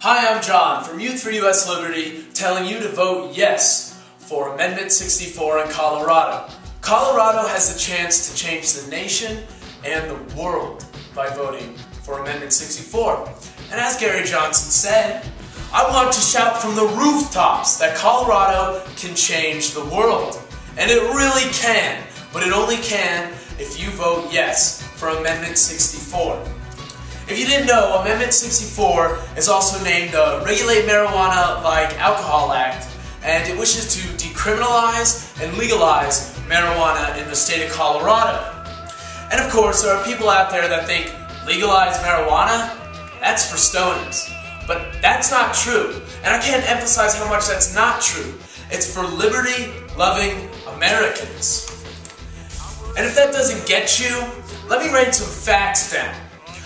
Hi, I'm John from Youth for U.S. Liberty, telling you to vote yes for Amendment 64 in Colorado. Colorado has the chance to change the nation and the world by voting for Amendment 64. And as Gary Johnson said, I want to shout from the rooftops that Colorado can change the world. And it really can, but it only can if you vote yes for Amendment 64. If you didn't know, Amendment 64 is also named the Regulate Marijuana Like Alcohol Act, and it wishes to decriminalize and legalize marijuana in the state of Colorado. And of course, there are people out there that think legalize marijuana, that's for stoners. But that's not true, and I can't emphasize how much that's not true. It's for liberty-loving Americans. And if that doesn't get you, let me write some facts down.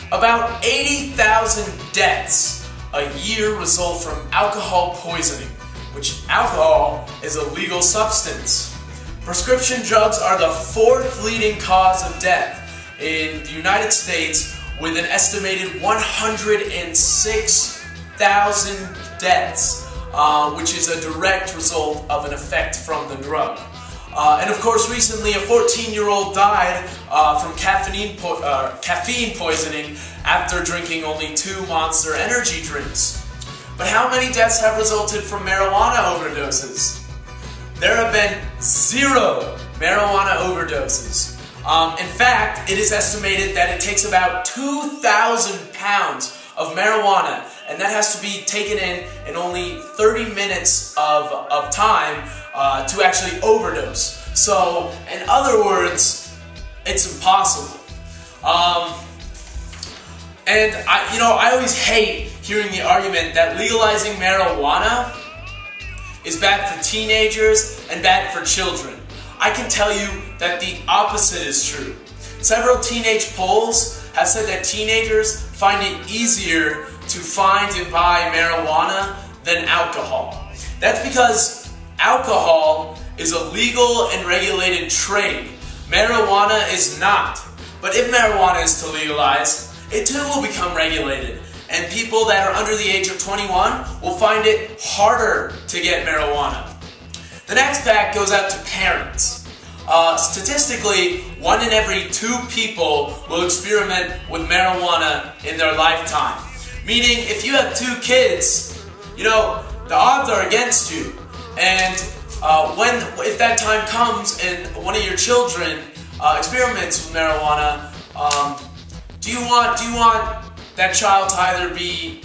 About 80,000 deaths a year result from alcohol poisoning, which alcohol is a legal substance. Prescription drugs are the fourth leading cause of death in the United States, with an estimated 106,000 deaths, which is a direct result of an effect from the drug. And of course, recently a 14-year-old died from caffeine poisoning after drinking only 2 Monster energy drinks. But how many deaths have resulted from marijuana overdoses? There have been 0 marijuana overdoses. In fact, it is estimated that it takes about 2,000 pounds of marijuana, and that has to be taken in only 30 minutes of time to actually overdose. So, in other words, it's impossible. And I always hate hearing the argument that legalizing marijuana is bad for teenagers and bad for children. I can tell you that the opposite is true. Several teenage polls have said that teenagers find it easier to find and buy marijuana than alcohol. That's because alcohol is a legal and regulated trade. Marijuana is not. But if marijuana is to legalize, it too will become regulated. And people that are under the age of 21 will find it harder to get marijuana. The next fact goes out to parents. Statistically, 1 in every 2 people will experiment with marijuana in their lifetime. Meaning, if you have 2 kids, the odds are against you. And if that time comes and one of your children experiments with marijuana, do you want that child to either be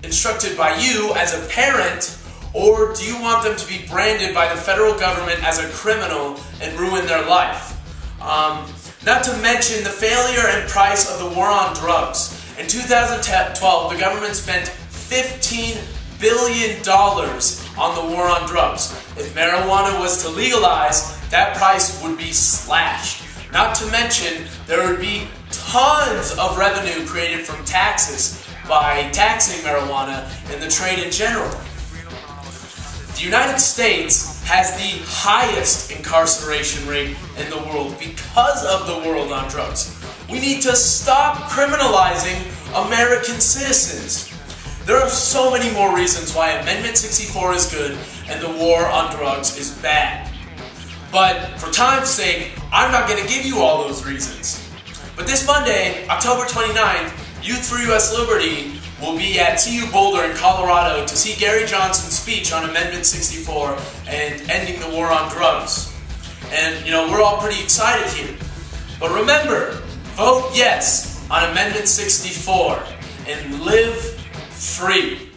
instructed by you as a parent, or do you want them to be branded by the federal government as a criminal and ruin their life? Not to mention the failure and price of the war on drugs. In 2012, the government spent $15 billion on the war on drugs. If marijuana was to legalize, that price would be slashed. Not to mention, there would be tons of revenue created from taxes by taxing marijuana and the trade in general. The United States has the highest incarceration rate in the world because of the war on drugs. We need to stop criminalizing American citizens. There are so many more reasons why Amendment 64 is good and the war on drugs is bad. But for time's sake, I'm not going to give you all those reasons. But this Monday, October 29th, Youth for U.S. Liberty will be at CU Boulder in Colorado to see Gary Johnson's speech on Amendment 64 and ending the war on drugs. And, we're all pretty excited here. But remember, vote yes on Amendment 64 and live free.